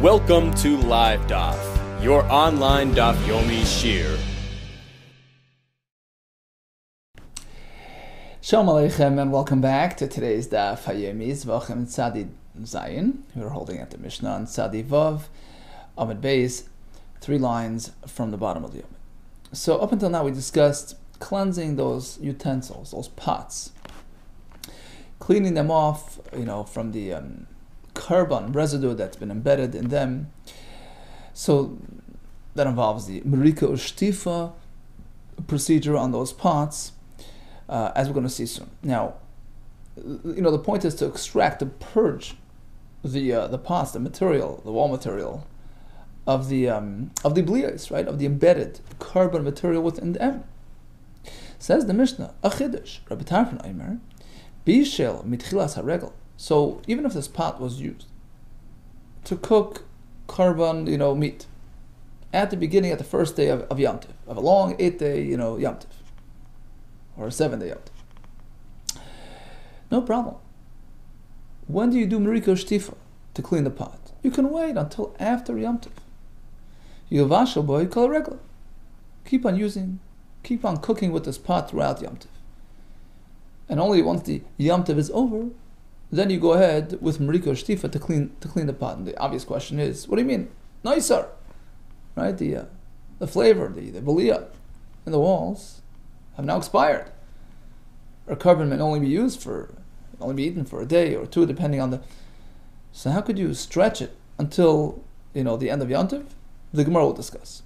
Welcome to LiveDaf, your online Daf Yomi Shir. Shalom Aleichem and welcome back to today's Daf Yomi Zevachim Tzadi Zayin. We're holding at the Mishnah on Tzadi Vav, Amud Beis, 3 lines from the bottom of the Yom. So up until now we discussed cleansing those utensils, those pots, cleaning them off, from the carbon residue that's been embedded in them. So that involves the merika or shtifa procedure on those pots, as we're going to see soon. Now, the point is to extract, to purge the pots, the material, the wall material of the blias, right, of the embedded carbon material within them. Says the Mishnah, Achidush, Rabbi Tarfon Aimer, Bishel mitchilas haregel. So even if this pot was used to cook carbon, meat, at the beginning, at the first day of Yom Tov, of a long 8-day, Yom Tov, or a 7-day Yom Tov, no problem. When do you do merika shtifa to clean the pot? You can wait until after Yom Tov. Yilvashel boy kol regel. Keep on cooking with this pot throughout Yom Tov. And only once the Yom Tov is over, then you go ahead with merika shtifa to clean the pot. And the obvious question is, what do you mean? Nicer, right? The flavor, the belia in the walls have now expired. Or carbon may only be eaten for a day or two, depending on the. So how could you stretch it until the end of Yom Tov? The Gemara will discuss.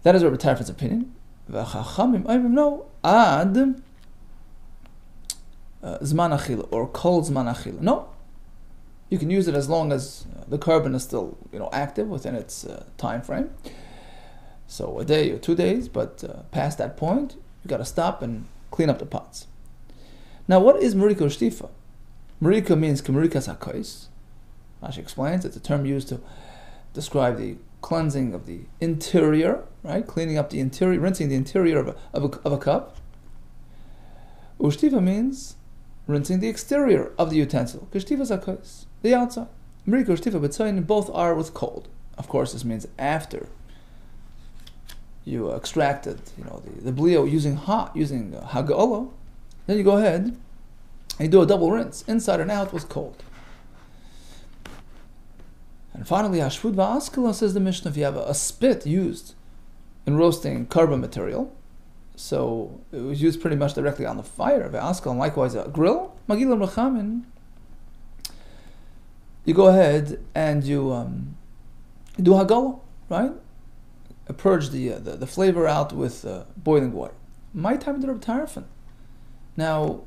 That is Rabbi Tarfon's opinion. No, ad zman achila or kol zman achila. No, you can use it as long as the carbon is still active within its time frame. So a day or 2 days, but past that point, you got to stop and clean up the pots. Now, what is merika shtifa? Merika means k'merikas hakos. Rashi explains it's a term used to describe the cleansing of the interior, right? Cleaning up the interior, rinsing the interior of a cup. Ushtifa means rinsing the exterior of the utensil. K'shtifa zakos, the outside. Merika ushtifa b'tzayin, both are with cold. Of course, this means after you extracted, the blio using haga'olo, then you go ahead and you do a double rinse, inside and out with cold. And finally, hashvud va'askala, says the Mishnah, if you have a spit used in roasting carbon material, so it was used pretty much directly on the fire, va'askala, and likewise a grill, magilam rachamin, you go ahead and you do hagala, right? Purge the flavor out with boiling water. My time to Rabbi Tarfon. Now,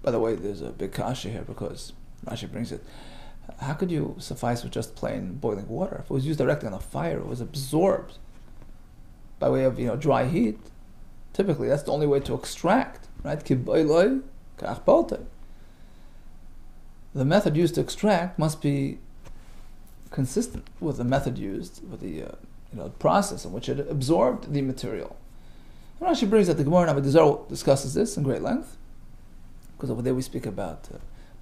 by the way, there's a big kasha here because Rashi brings it. How could you suffice with just plain boiling water? If it was used directly on the fire, it was absorbed by way of dry heat. Typically, that's the only way to extract, right? The method used to extract must be consistent with the method used with the process in which it absorbed the material. And Rashi brings that the Gemara in Avodah discusses this in great length, because over there we speak about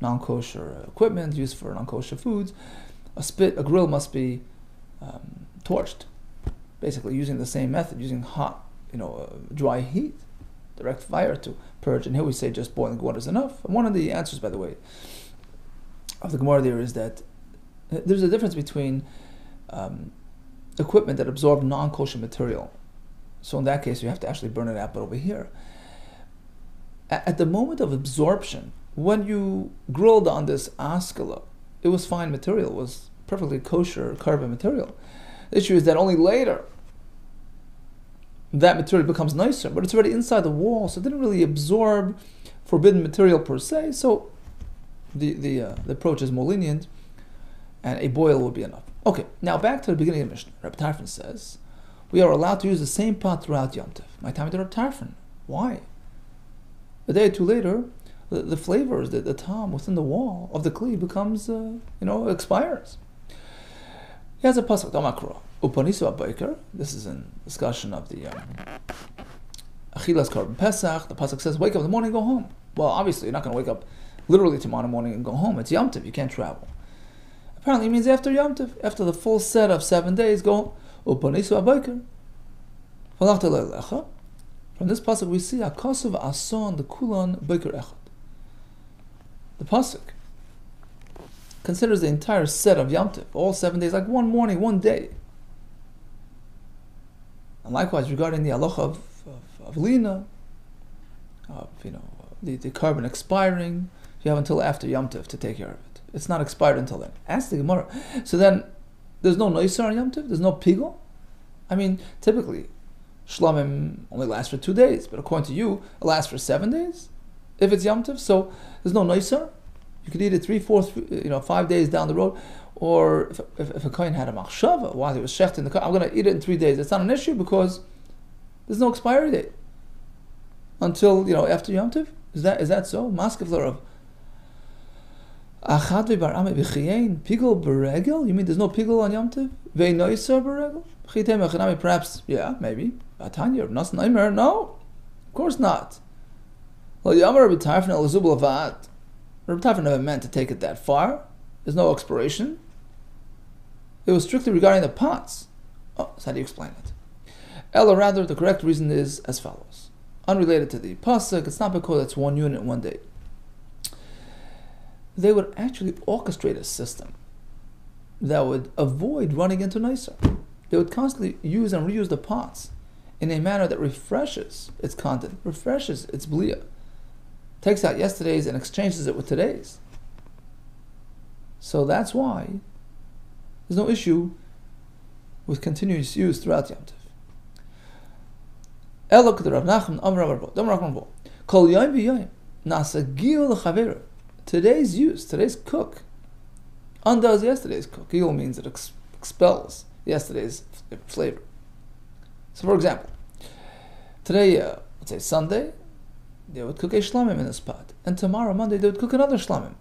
non-kosher equipment used for non-kosher foods. A grill must be torched, basically using the same method, using hot, dry heat, direct fire to purge. And here we say just boiling water is enough. And one of the answers, by the way, of the Gemara there is that there's a difference between equipment that absorb non-kosher material. So in that case, you have to actually burn it out. But over here, at the moment of absorption, when you grilled on this askala, it was fine material. It was perfectly kosher carbon material. The issue is that only later that material becomes nicer, but it's already inside the wall, so it didn't really absorb forbidden material per se. So the approach is more lenient, and a boil will be enough. Okay, now back to the beginning of the Mishnah. Rabbi Tarfon says, we are allowed to use the same pot throughout Yom Tov. My time to Rabbi Tarfon. Why? A day or two later, the flavors, the tam within the wall of the kli becomes, expires. He has a pasuk, Damakra. Upanisu Abayker. This is in discussion of the Achilas Korban Pesach. The pasuk says, wake up in the morning, go home. Well, obviously, you're not going to wake up literally tomorrow morning and go home. It's Yom Tov, you can't travel. Apparently it means after Yom Tov, after the full set of 7 days, go upanisu abayker. From this pasuk we see Akasuv Ason the Kulan Baker Echad. The pasuk considers the entire set of Yom Tov, all 7 days, like one morning, one day. And likewise, regarding the halacha of lina, the carbon expiring, you have until after Yom Tov to take care of it. It's not expired until then. Ask the Gemara. So then, there's no noisar on Yom Tov? There's no pigel? I mean, typically, shlamim only lasts for 2 days, but according to you, it lasts for 7 days if it's Yom Tov. So there's no noisar. You could eat it 3, 4, 5 days down the road. Or if a kohen had a machshava while he was shechting the kohen, I'm going to eat it in 3 days. It's not an issue because there's no expiry date until after Yom Tov. Is that so? Maskevler of Achad ve'barame v'chiyein pigel beregel. You mean there's no pigel on Yom Tov? Ve'noiser beregel. Perhaps, yeah, maybe. Atanya, Nas Naimer, no, of course not. Well, Yamar Rabbi Tarfon el Zubul Avad. Rabbi Tarfon never meant to take it that far. There's no expiration. It was strictly regarding the pots. Oh, so how do you explain it? Ella, rather, the correct reason is as follows. Unrelated to the pasuk, it's not because it's one unit, one day. They would actually orchestrate a system that would avoid running into nicer. They would constantly use and reuse the pots in a manner that refreshes its content, refreshes its blia, takes out yesterday's and exchanges it with today's. So that's why there's no issue with continuous use throughout Yom Tov. Today's use, today's cook, undoes yesterday's cook. Gil means it expels yesterday's flavor. So, for example, today, let's say Sunday, they would cook a shlamim in this pot, and tomorrow, Monday, they would cook another shlamim.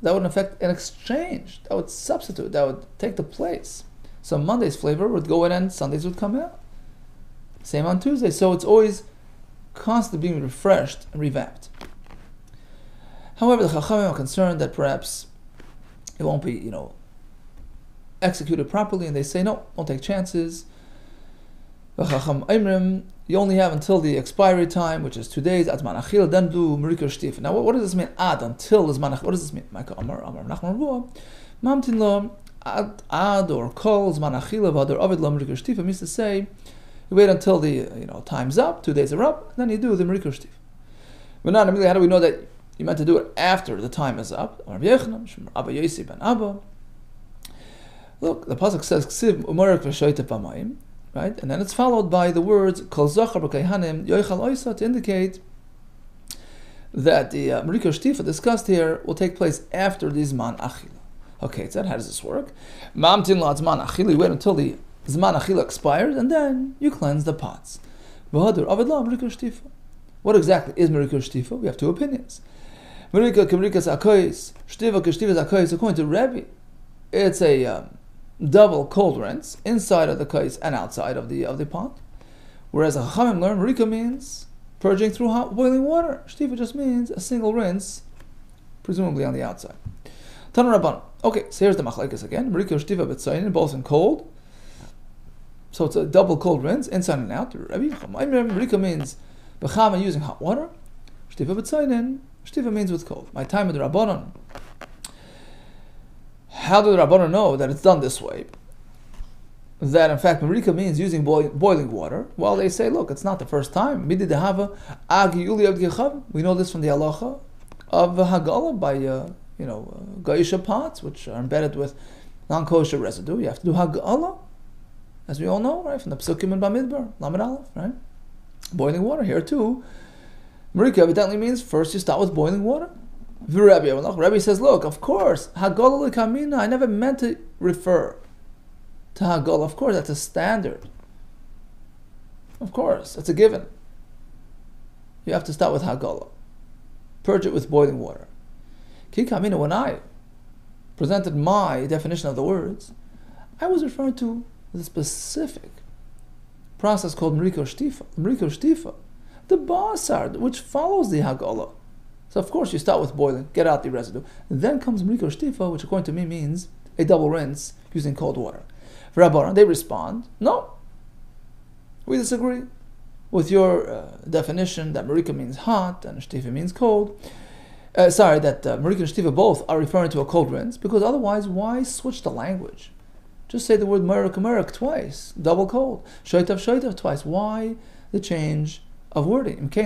That would affect an exchange. That would substitute. That would take the place. So Monday's flavor would go in, and Sunday's would come out. Same on Tuesday. So it's always constantly being refreshed and revamped. However, the Chachamim are concerned that perhaps it won't be, executed properly, and they say, no, don't take chances. You only have until the expiry time, which is 2 days, Adman Achil, then do Merikah Shtif. Now, what does this mean? Until is Manach. What does this mean? Mamtin lo, ad or kol, Zman Achil, Vador Ovid lo Merikah Shtif. Means to say, you wait until the time's up, 2 days are up, then you do the Merikah Shtif. But not immediately, how do we know that you meant to do it after the time is up? Look, the pasuk says, "Ksiv umarek v'shoyte b'mayim," right, and then it's followed by the words "Kol zachar b'kayhanim yoichal oisa" to indicate that the Merikah Shtifa discussed here will take place after the Zman Achila. Okay, so how does this work? Mamtin la Zman Achila. You wait until the Zman Achila expires, and then you cleanse the pots. V'hadur avid la Merikah Shtifa. What exactly is Merikah Shtifa? We have two opinions. Merikah k'merikah zakos, Shtiva k'shtiva zakos. According to Rebbe, it's a double cold rinse inside of the kais and outside of the pot. Whereas a Chachamim learn Merikah means purging through hot boiling water. Shtiva just means a single rinse, presumably on the outside. Tana Rabban. Okay, so here's the machlekes again. Merikah Shtiva b'tzayin, both in cold. So it's a double cold rinse inside and out. Rebbe Merikah means b'chama using hot water. Shtiva b'tzayin. Shtiva means with cold. My time with the Rabbanon. How do the Rabbanon know that it's done this way? That in fact Merikah means using boiling water. Well, they say, look, it's not the first time. We know this from the halacha of Hagala by Gaisha pots, which are embedded with non-kosher residue. You have to do Hagala, as we all know, right, from the Psukim and Bamidbar, Lamed Aleph, right? Boiling water here too. Merikah evidently means first you start with boiling water. Rabbi says, look, of course, Hagala l'kamina, I never meant to refer to Hagala. Of course, that's a standard. Of course, it's a given. You have to start with Hagala. Purge it with boiling water. Ki kamina, when I presented my definition of the words, I was referring to the specific process called Merikah Shtifa. Merikah Shtifa, the basar, which follows the Hagala. So of course you start with boiling, get out the residue. And then comes Merika Shtifa, which according to me means a double rinse using cold water. For Rabbanan, they respond, no, we disagree with your definition that Merika means hot and Shtifa means cold. That Merika and Shtifa both are referring to a cold rinse, because otherwise, why switch the language? Just say the word Merak twice, double cold. Shoitav twice. Why the change of wording? If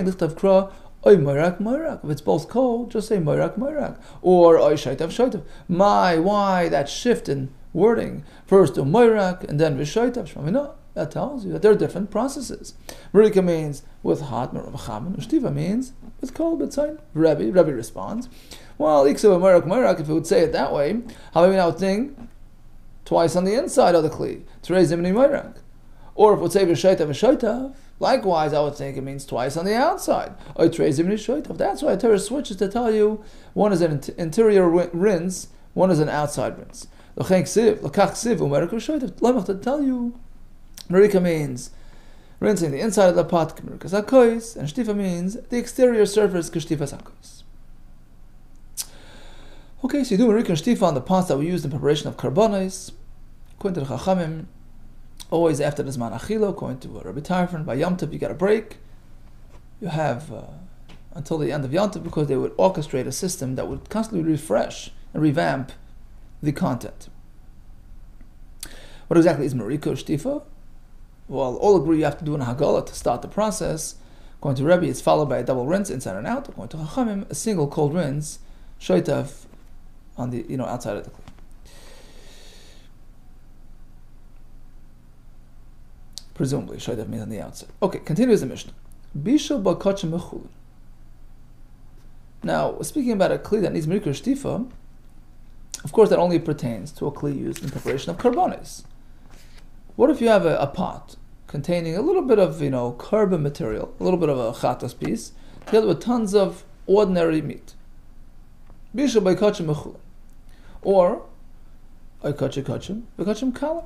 it's both cold, just say Merak. Or Shoitav. Why that shift in wording? First do Merak and then Vishoitav. No, that tells you that there are different processes. Merika means with hot, Shtiva means with cold, but Rebbe responds, well, Merak, if it would say it that way, how maybe now think twice on the inside of the Kli, Terei Zimni Merak. Or if it would say Vishoitav, likewise, I would think it means twice on the outside. That's why Torah switches to tell you one is an interior rinse, one is an outside rinse. To tell you, Merika means rinsing the inside of the pot, and Shtifa means the exterior surface, Okay, so you do Merika and Shtifa on the pots that we used in preparation of karbonos. According to the Chachamim, always after the Zman Achilo, according to Rabbi Tarfon, by Yom Tov you got a break. You have until the end of Yom Tov, because they would orchestrate a system that would constantly refresh and revamp the content. What exactly is Merika or Shtifa? Well, all agree you have to do an Hagala to start the process. According to Rebbe, it's followed by a double rinse inside and out. According to Chachamim, a single cold rinse, Shoitav, on the outside of the Kli. Presumably, Shoitav means on the outside. Okay, continues the Mishnah. Bishul b'kachim mechulin. Now, speaking about a Kli that needs Merika Shtifa, of course that only pertains to a Kli used in preparation of karbonos. What if you have a pot containing a little bit of, carbon material, a little bit of a chatas piece, together with tons of ordinary meat? Bishul b'kachim mechulin. Or, kachim kalam.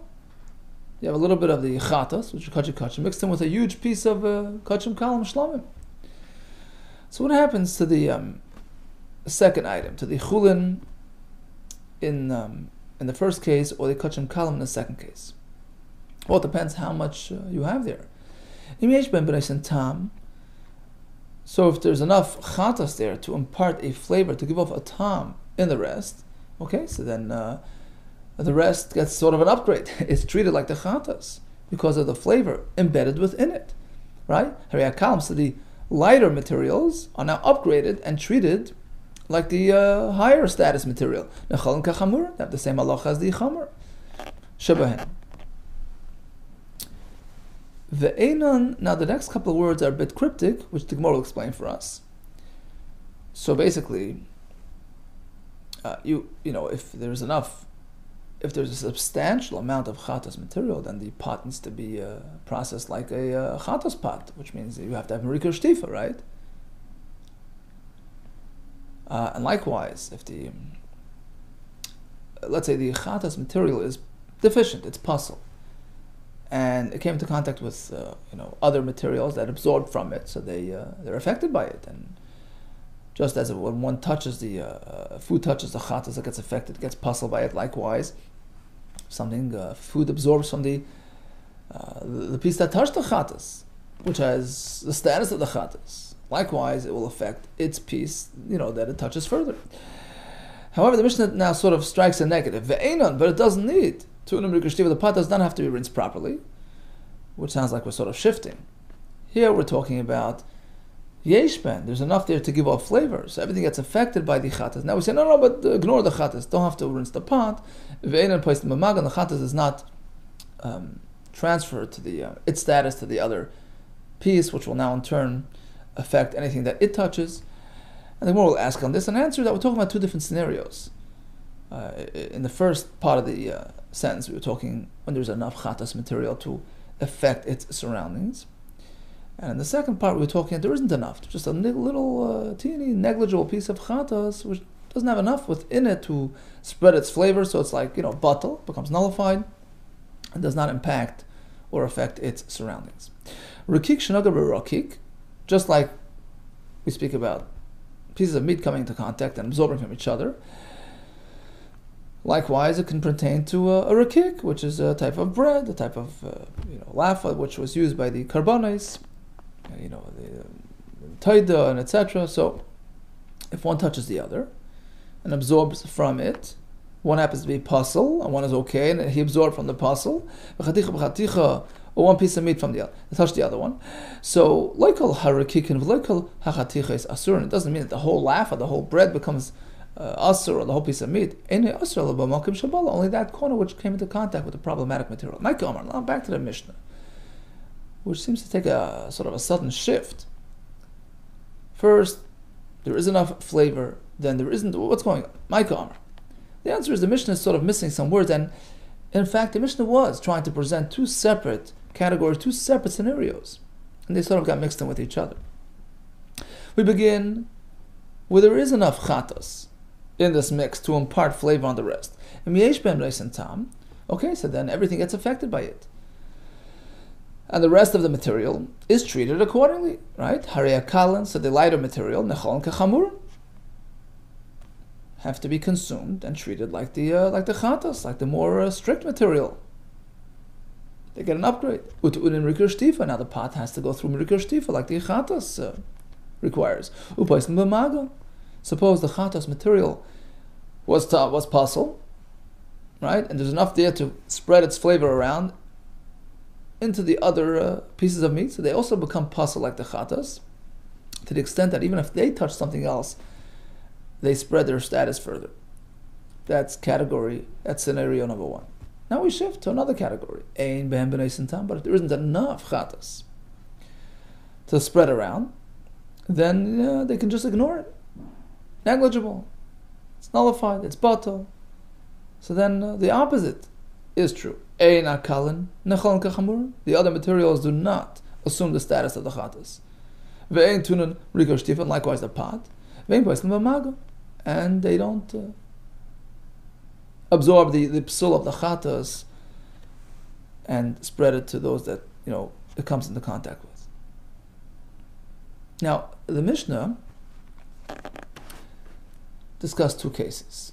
You have a little bit of the chatas, which is kachim, mixed in with a huge piece of kachim kalam shlamim. So what happens to the second item, to the chulin in the first case, or the kachim kalam in the second case? Well, it depends how much you have there. So if there's enough chatas there to impart a flavor, to give off a tam in the rest, okay, so then the rest gets sort of an upgrade. It's treated like the chatas because of the flavor embedded within it, right? So the lighter materials are now upgraded and treated like the higher status material. They have the same halacha as the chamur. Shabahen. Now the next couple of words are a bit cryptic, which the Gemara will explain for us. So basically, if there's a substantial amount of chatas material, then the pot needs to be processed like a chatas pot, which means that you have to have Merika Shtifa, right? And likewise, if let's say the chatas material is deficient, it's puzzle, and it came into contact with other materials that absorbed from it, so they're affected by it. And just as when one touches food touches the chatas, it gets affected, it gets puzzled by it. Likewise, food absorbs from the piece that touched the chatas, which has the status of the chatas. Likewise, it will affect its piece, that it touches further. However, the Mishnah now sort of strikes a negative. Ve'enon, but it doesn't need. The pot does not have to be rinsed properly, which sounds like we're sort of shifting. Here we're talking about yeshben. There's enough there to give off flavor, so everything gets affected by the chatas. Now we say, no, but ignore the chatas. Don't have to rinse the pot. Ve'enon placed in the magan, the chatas is not transferred to its status to the other piece, which will now in turn affect anything that it touches. And the Gemara will ask on this and answer that we're talking about two different scenarios. In the first part of the sentence, we were talking when there's enough chatas material to affect its surroundings. And in the second part, we were talking that there isn't enough. Just a little, teeny, negligible piece of chatas, which doesn't have enough within it to spread its flavor, so it's like, batal, becomes nullified, and does not impact or affect its surroundings. Rakik shanaga b'rakik, just like we speak about pieces of meat coming into contact and absorbing from each other. Likewise, it can pertain to a rakik, which is a type of bread, a type of lafa, which was used by the karbanis, the taida and etc. So, if one touches the other and absorbs from it, one happens to be puzzle and one is okay, and he absorbed from the puzzle, or one piece of meat from the other, touch the other one. So, loikal harakikin, loikal hachaticha is asur, and it doesn't mean that the whole lafa, the whole bread becomes asur, or the whole piece of meat. Only that corner which came into contact with the problematic material. Now back to the Mishnah, which seems to take a sort of a sudden shift. First, there is enough flavor, then there isn't. What's going on? Micah Amar. The answer is the Mishnah is sort of missing some words, and in fact, the Mishnah was trying to present two separate categories, two separate scenarios, and they sort of got mixed in with each other. We begin where there is enough chatas in this mix to impart flavor on the rest. Okay, so then everything gets affected by it. And the rest of the material is treated accordingly, right? Harei kalan, so the lighter material, nechol kachamur, have to be consumed and treated like the chatas, like the more strict material. They get an upgrade. Utu'unin rikur shtifa, now the pot has to go through rikur shtifa like the chatas requires. Upaisn b'maga. Suppose the chatas material was puzzle, right? And there's enough there to spread its flavor around into the other pieces of meat, so they also become puzzle like the chatas, to the extent that even if they touch something else, they spread their status further. That's scenario number one. Now we shift to another category. Ein behem b'nei sintam, but if there isn't enough chatas to spread around, then they can just ignore it. Negligible. It's nullified. It's batal. So then the opposite is true. Ein akalin nechol kachamur. The other materials do not assume the status of the chatas. Ve'ein tunan rikor shtifa, likewise the pot. Ve'ein poislim b'maga. And they don't absorb the psul of the chatas and spread it to those that it comes into contact with. Now the Mishnah discussed two cases.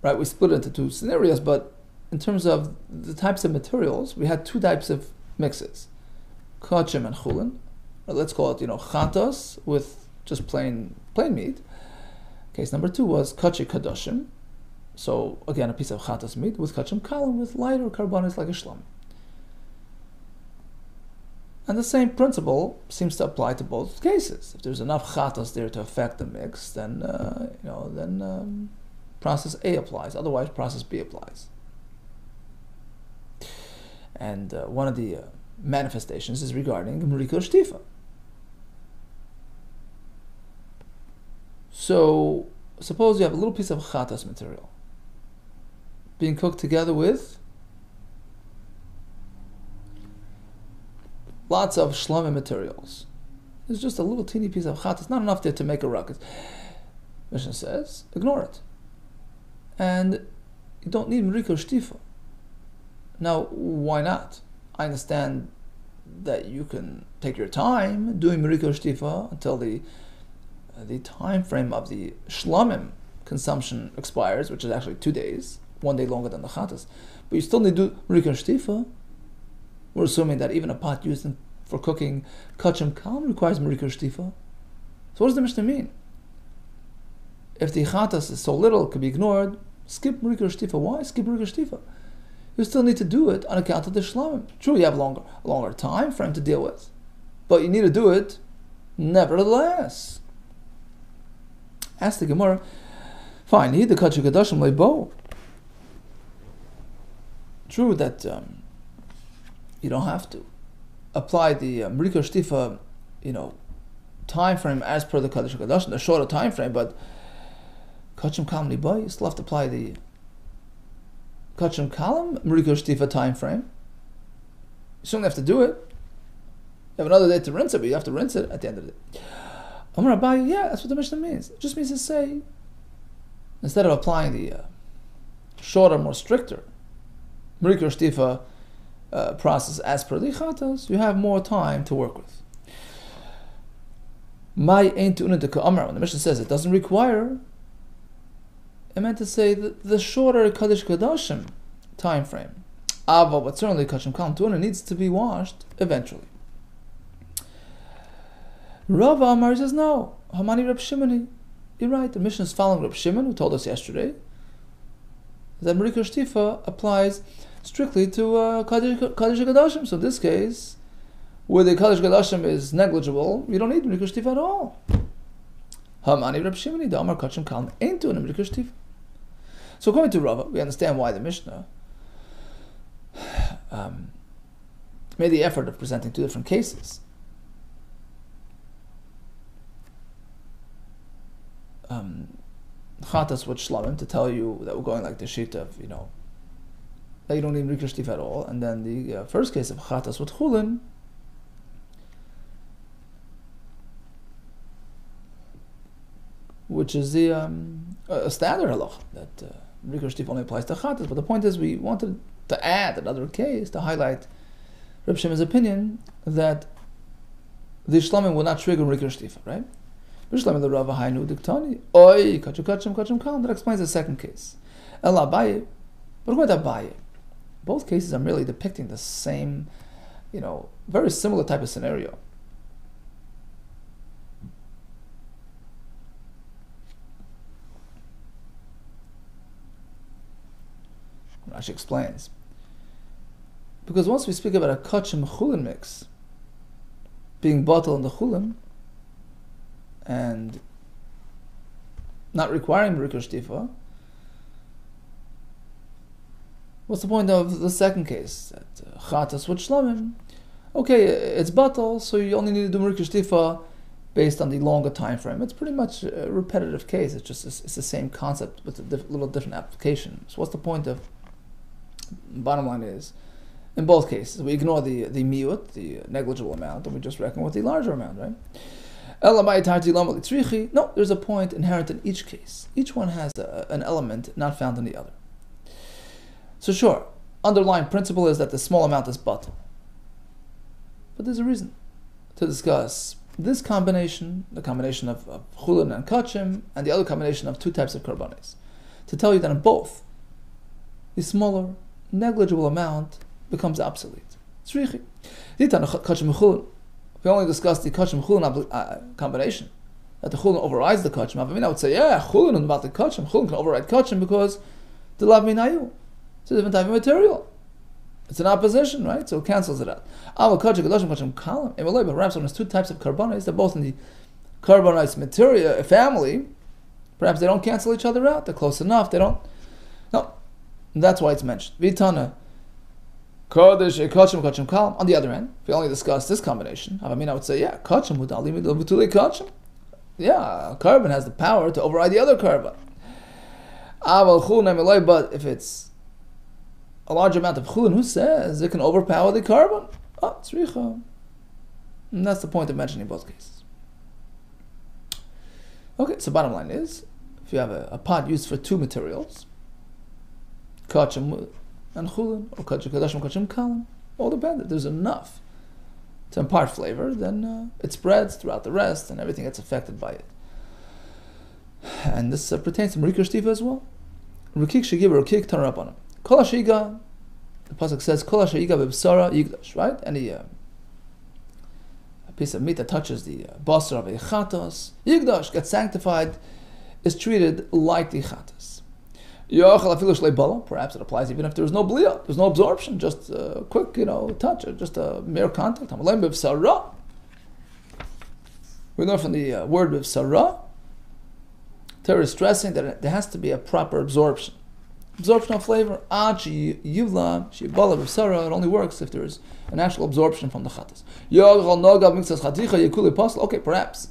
Right, we split it into two scenarios, but in terms of the types of materials, we had two types of mixes: kachim and chulin. Let's call it chatas with just plain meat. Case number two was kachi kadoshim. So again, a piece of chatas meat with kachim kalim, with lighter carbonates like a shlam. And the same principle seems to apply to both cases. If there's enough chatas there to affect the mix, then process A applies. Otherwise, process B applies. And one of the manifestations is regarding mrikor shtifa. So, suppose you have a little piece of chatas material being cooked together with lots of shlomim materials. There's just a little teeny piece of chatas, not enough there to make a ruckus. Mishnah says, ignore it. And you don't need mrikor shtifa. Now, why not? I understand that you can take your time doing mrikor shtifa until the time frame of the shlamim consumption expires, which is actually 2 days, 1 day longer than the chatas. But you still need to do mrikor shtifa. We're assuming that even a pot used for cooking kachim kalim requires mrikor shtifa. So what does the Mishnah mean? If the chatas is so little, it could be ignored, skip mrikor shtifa. Why skip mrikor shtifa? You still need to do it on account of the shlamim. True, you have a longer time frame to deal with, but you need to do it nevertheless. Ask the Gemara, fine, he the kachi kadashim leibo. True that you don't have to apply the mrikor shtifa, time frame as per the kadosh kadashim, the shorter time frame, but kachim kalim leibo, you still have to apply the kachim kalim mrikor shtifa time frame. You certainly have to do it. You have another day to rinse it, but you have to rinse it at the end of the day. Amar Abaye, yeah, that's what the Mishnah means. It just means to say, instead of applying the shorter, more stricter mrikor shtifa process as per the chatas, you have more time to work with. My ain't tu'unin to ka'amar. When the Mishnah says it doesn't require, it meant to say the shorter Kaddish Kadashim time frame. Ava, but certainly Kachim Kalam tu'unin needs to be washed eventually. Rav Amar says no. Hamani Reb Shimoni. You're right. The Mishnah is following Reb Shimon, who told us yesterday that Merika Shtifa applies strictly to Kaddish Kadashim. So in this case, where the Kaddish Kadashim is negligible, you don't need Merika Shtifa at all. Hamani Reb Shimoni, the Amar Kachim Kalam ain't doing a Merika Shtifa. So according to Rava, we understand why the Mishnah made the effort of presenting two different cases. Chatas with shlamim, to tell you that we're going like the sheet of, that you don't need Merika Shtifa at all, and then the first case of chatas with chulin, which is the a standard halacha that Merika Shtifa only applies to chatas. But the point is, we wanted to add another case to highlight Reb Shimon's opinion that the shlamim will not trigger Merika Shtifa, right? That explains the second case. But according to Abaye, both cases are merely depicting the same, very similar type of scenario. Rashi explains. Because once we speak about a kachim chulin mix being bottled in the chulin and not requiring Merika Shtifa, what's the point of the second case? That chatas with shlamim, okay, it's bottled, so you only need to do Merika Shtifa based on the longer time frame. It's pretty much a repetitive case. It's the same concept with a little different application. So what's the point of? Bottom line is, in both cases, we ignore the miut, the negligible amount, and we just reckon with the larger amount, right? No, there's a point inherent in each case. Each one has an element not found in the other. So sure, underlying principle is that the small amount is batel. But there's a reason to discuss this combination, the combination of chulin and kachim, and the other combination of two types of karbanis, to tell you that in both, the smaller, negligible amount becomes obsolete. Tzrichi. If we only discuss the kachim chulin combination, that the chulin overrides the kachim, I would say, yeah, chulin and about the kachim can override kachim because the lav minayu. It's a different type of material. It's an opposition, right? So it cancels it out. But perhaps when there's two types of karbanis, they're both in the carbonized material family, perhaps they don't cancel each other out. They're close enough. They don't. No. And that's why it's mentioned. Vitana. Kodesh, kachim, kachim, kalam. On the other hand, if we only discuss this combination, I would say, yeah, kachim, kachim. Yeah, a carbon has the power to override the other carbon. But if it's a large amount of chulin, who says it can overpower the carbon? Tzricha. And that's the point of mentioning both cases. Okay, so bottom line is, if you have a pot used for two materials, kachim and chulin, or kachim kadashim, kachim kalam, all depends. If there's enough to impart flavor, then it spreads throughout the rest, and everything gets affected by it. And this pertains to Merika Shtifa as well. Rukik shegib rukik tanarabanim. Kol hashiga, the pasuk says, Kol hashiga b'bsara yigdash, right? Any a piece of meat that touches the basar of a chatas, yigdash, gets sanctified, is treated like the chatas. Perhaps it applies even if there's no blia, there's no absorption, just a quick, touch, just a mere contact. We learn from the word b'sara, Torah is stressing that there has to be a proper absorption. Absorption of flavor, it only works if there is an actual absorption from the chatas. Okay, perhaps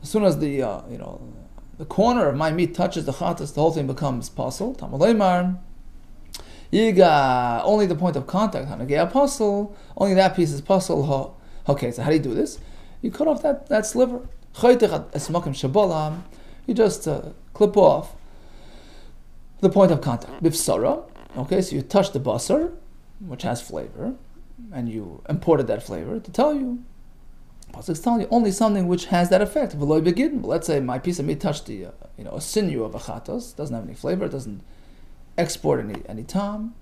as soon as the corner of my meat touches the chatas, the whole thing becomes pasul. Only the point of contact, only that piece is pasul. Okay, so how do you do this? You cut off that sliver. You just clip off the point of contact. Bifsara. Okay, so you touch the basar, which has flavor, and you imported that flavor to tell you. Pasuk's telling you only something which has that effect. V'lo begin. Let's say my piece of meat touched the a sinew of a chatos, doesn't have any flavor, it doesn't export any tam,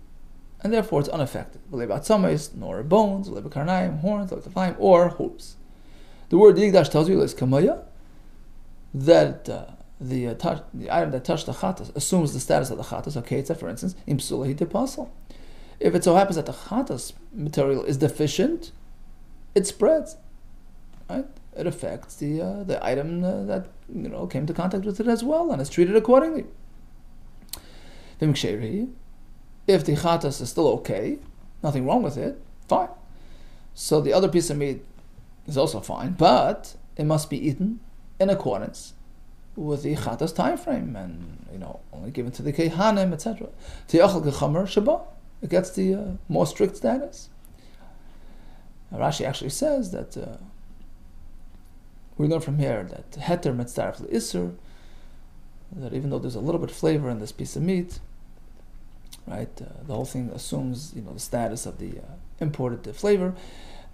and therefore it's unaffected. V'lo b'atzames, nor bones, v'lo b'karnayim, horns, v'lo b'tefayim, or hooves. The word yigdash tells you is kamaya, that the item that touched the chatas assumes the status of the chatas. Okay, it's for instance, imsula hitipasal. If it so happens that the chatas material is deficient, it spreads. Right? It affects the item that came into contact with it as well, and is treated accordingly. If the chatas is still okay, nothing wrong with it, fine. So the other piece of meat is also fine, but it must be eaten in accordance with the chatas time frame, and only given to the kehanim, etc. It gets the more strict status. Rashi actually says that we learn from here that heter mitzaref le'isur, that even though there's a little bit of flavor in this piece of meat, right, the whole thing assumes the status of the imported flavor.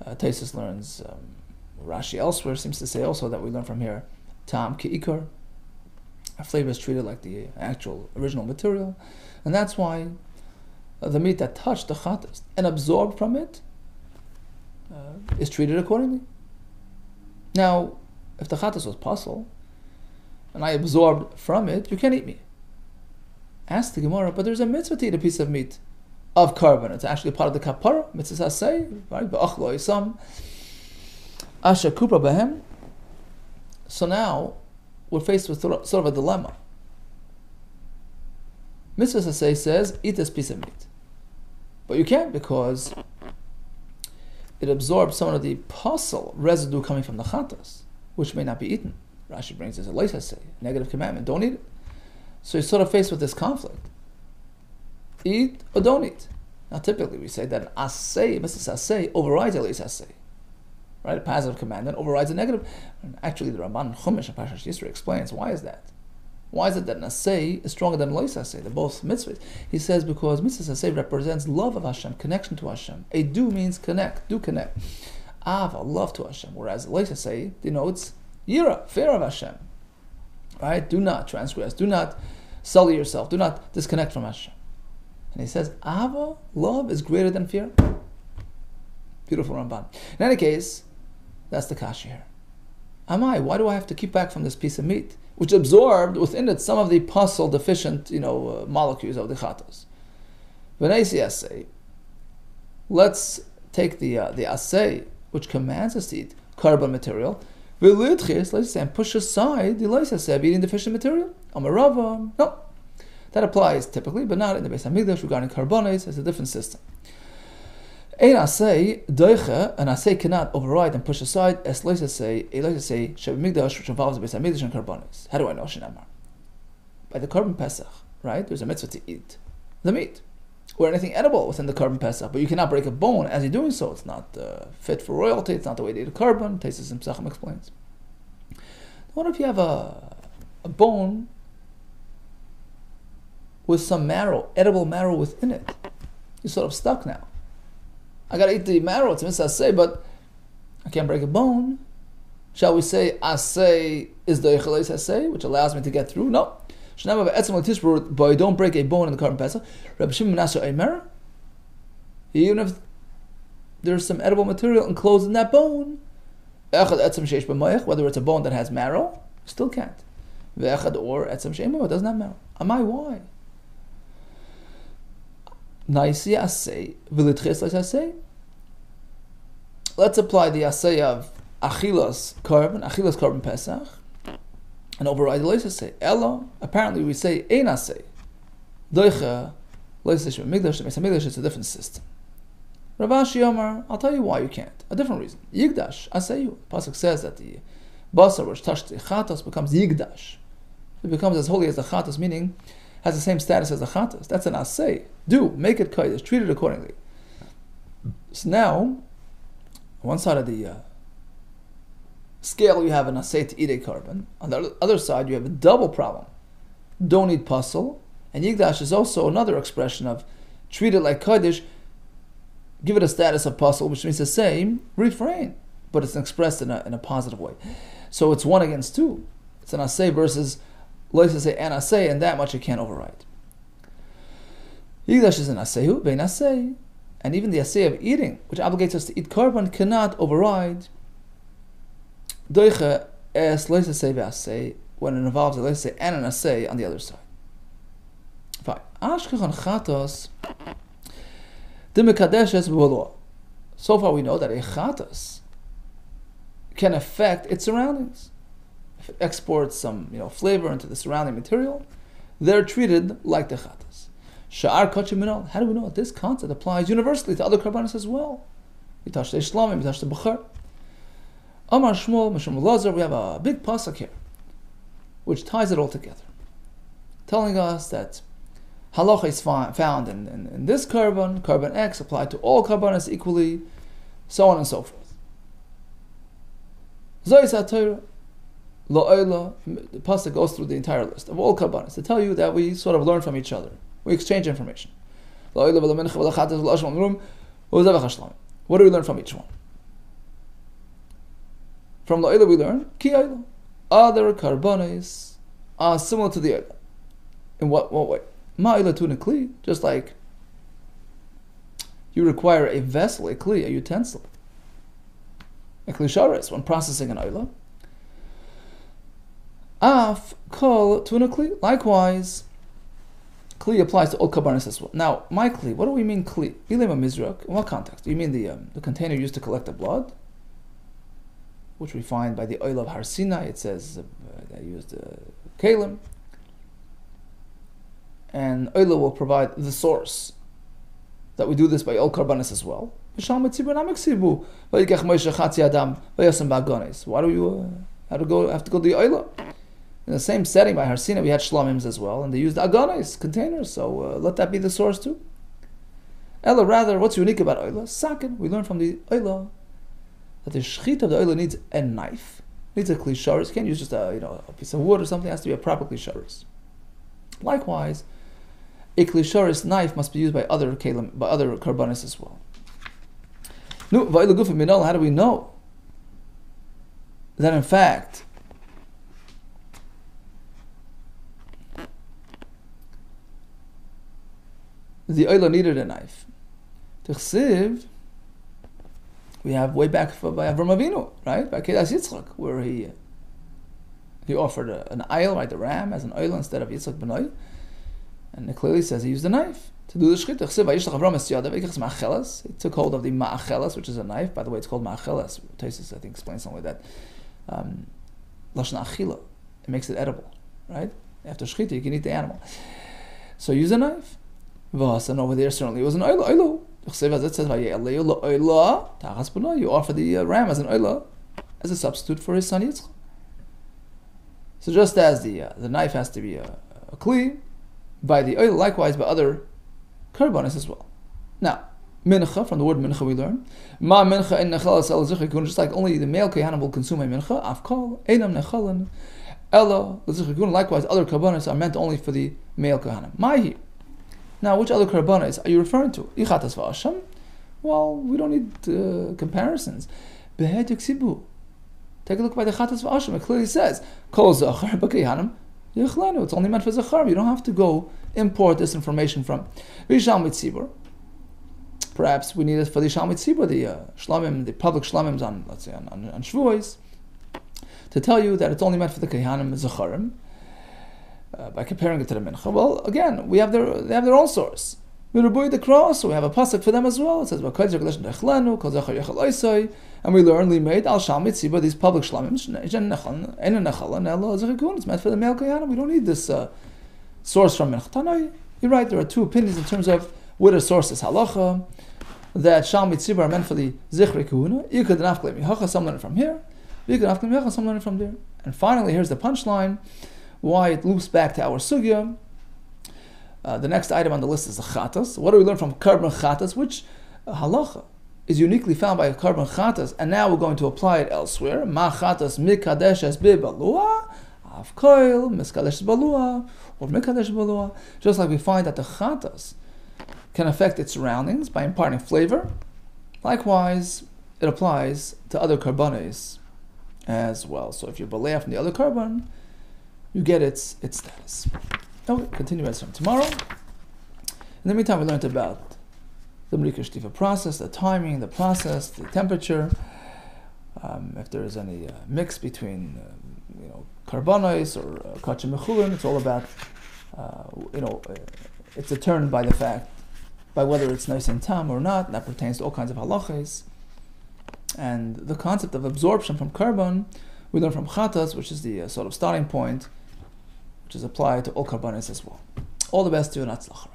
Taisus learns, Rashi elsewhere seems to say also that we learn from here tam ki'ikar, a flavor is treated like the actual original material, and that's why the meat that touched the chatas and absorbed from it is treated accordingly. Now, if the chatas was pasul, and I absorbed from it, you can't eat me. Ask the Gemara, but there's a mitzvah to eat a piece of meat of carbon. It's actually part of the kapara, mitzvah say, right? Ba'achlo isam, asher kupra behem. So now, we're faced with sort of a dilemma. Mitzvah say says, eat this piece of meat. But you can't, because it absorbs some of the pasul residue coming from the chatas, which may not be eaten. Rashi brings this a leisa say, negative commandment, don't eat it. So you're sort of faced with this conflict. Eat or don't eat. Now typically we say that an asay, Mrs. Asay, overrides a leisa say. Right? A positive commandment overrides a negative. And actually the Ramban Chumash and Parshanut Yisro explains why is that. Why is it that an asay is stronger than a leisa say? They're both mitzvahs. He says because mitzvah asay represents love of Hashem, connection to Hashem. A do means connect, do connect. Ava, love to Hashem. Whereas leisa say denotes yira, fear of Hashem. Right? Do not transgress. Do not sully yourself. Do not disconnect from Hashem. And he says, Ava, love, is greater than fear. Beautiful Ramban. In any case, that's the kasha here. Why do I have to keep back from this piece of meat, which absorbed within it some of the pasul deficient, molecules of the chatos? V'neisi asay. Let's take the asay, which commands us to eat carbon material, and push aside the leisa of eating deficient material. Amarava, no. That applies typically, but not in the Beis Hamikdash regarding carbonates. It's a different system. Ein asay doicha, an asay cannot override and push aside as leisa say, a leisa say shebimikdash, which involves the Beis Hamikdash and carbonates. How do I know Shinamar? By the carbon pesach, right? There's a mitzvah to eat the meat or anything edible within the carbon pesach, but you cannot break a bone as you're doing so. It's not fit for royalty. It's not the way to eat a carbon. Taisus Pesachim explains. What if you have a bone with some marrow, edible marrow within it? You're sort of stuck now. I gotta eat the marrow, it's mitzvah asay, but I can't break a bone. Shall we say asay is the echelais asay, which allows me to get through? No. But I don't break a bone in the carbon pesach. Rabbi Shimon Nasser Eimer, even if there's some edible material enclosed in that bone, whether it's a bone that has marrow, still can't. Or etzem she'emo, it doesn't have marrow. Why? Naisi asay, v'litches asay. Let's apply the asay of achilas carbon pesach, and override the leisa say. Ella, apparently we say ein asay. Doicha, leisa shemigdash, Beis it's a different system. Rav Ashi Omar, I'll tell you why you can't. A different reason. Yigdash, asayu. Pasuk says that the basar which touched the chatas becomes yigdash. It becomes as holy as the chatas, meaning has the same status as the chatas. That's an asay. Do, make it kodesh, treat it accordingly. So now, one side of the scale you have an asay to eat a carbon. On the other side you have a double problem. Don't eat pasul, and yigdash is also another expression of treat it like kodesh, give it a status of pasul, which means the same, refrain. but it's expressed in a positive way. So it's 1 against 2. It's an asay versus loisasay and asay, and that much you can't override. Yigdash is an asehu, bein asay, and even the asay of eating, which obligates us to eat korban, cannot override doiche es loisasay ve'asay, when it involves a loisasay and an asay on the other side. Fine. Ashkechon chatos dimekadeshes b'voloa. So far we know that a chatos can affect its surroundings. If it exports some flavor into the surrounding material, they're treated like the chatas. Sha'ar kachim minol. How do we know that this concept applies universally to other karbanos as well? We touch the shlamim, we touch the b'char. Amar Shmuel, Mishum Lazar, we have a big pasuk here, which ties it all together, telling us that halacha is found in this carbon X applied to all carbonos equally, so on and so forth. Zois HaTorah, La'ola, the pasuk goes through the entire list of all carbonos to tell you that we sort of learn from each other. We exchange information. What do we learn from each one? From La'ola we learn, Ki Oila. Other carbonos are similar to the Oila. In what way? Ma'ila tuna kli, just like you require a vessel, a kli, a utensil, a kli sharis when processing an oila. Af kol tuna kli. Likewise, kli applies to all karbanos as well. Now, my kli, what do we mean kli? Ilema mizrak. In what context? Do you mean the container used to collect the blood, which we find by the oil of Har Sinai? It says they used kalim. And Oila will provide the source that we do this by all karbanos as well. Why do you have to go to the Oila? In the same setting by Har Sinai we had shlamims as well, and they used agonis, containers, so let that be the source too. Ella, rather, what's unique about Oila? Second, we learn from the Oila that the shchita of the Oila needs a knife, needs a kli sharis. You can't use just a piece of wood or something. It has to be a proper kli sharis. Likewise, a kli sharis knife must be used by other kalim, by other karbanos as well. How do we know that in fact the oila needed a knife? Tichsiv, we have way back by Avram Avinu, right? By Kedas Yitzchak, where he offered an ayil, right, the ram, as an oil instead of Yitzchak B'nai. And it clearly says he used a knife to do the shchita. He took hold of the ma'achelas, which is a knife. By the way, it's called ma'achelas. Taisus, I think, explains something like that. Lashon achila. It makes it edible, right? After shchita, you can eat the animal. So use a knife. And over there, certainly, it was an oila. As it says, you offer the ram as an oila, as a substitute for his son Yitzchak. So just as the knife has to be a kli, by the oil, likewise by other karbanos as well. Now, mincha, from the word mincha we learn, ma mincha in nechalas el zichikun, just like only the male kohanim will consume a mincha, afkal, einam nechalan, ella, zichikun, likewise other karbanos are meant only for the male kohanim. Mahi. Now, which other karbanos are you referring to? Ichatas v'asham? Well, we don't need comparisons. Behet yuksibu. Take a look by the chatas v'asham. It clearly says, kol zachar b'kohanim, it's only meant for Zachar. You don't have to go import this information from Rishal Mitzibur. Perhaps we need it for the Shal Mitzibur, the shlamim, the public slamims on, let's say, on Shavuos, to tell you that it's only meant for the Kehanim Zacharim, by comparing it to the Mincha. Well, again, they have their own source. Mirubuy the cross, so we have a pasuk for them as well. It says, and we learn Limeid al Shal Mitzibur, these public shlamim, it's meant for the male kohanim. We don't need this source from Mincha. You're right, there are two opinions in terms of where the source is. Halacha, that Shal Mitzibur are meant for the Zichri Kahuna. You could nafklei mihacha, some learn it from here. You could nafklei mihacha, some learn it from there. And finally, here's the punchline, why it loops back to our sugya. The next item on the list is the chatas. What do we learn from karban chatas, which halacha is uniquely found by karban chatas, and now we're going to apply it elsewhere. Ma chatas mikadeshes bibalua, avkoil miskadesh balua, or mikadesh balua. Just like we find that the chatas can affect its surroundings by imparting flavor. Likewise, it applies to other karbanos as well. So if you're balea from the other karban, you get its status. Now we continue as from tomorrow. In the meantime, we learned about the KosherT ube process, the timing, the process, the temperature. If there is any mix between karbanos or kachim mechulim, it's all about it's determined by the fact, by whether it's nice and tam or not, and that pertains to all kinds of halachas. And the concept of absorption from karban, we learn from chatas, which is the sort of starting point, which is applied to all karbanos as well. All the best to you, and atzlach.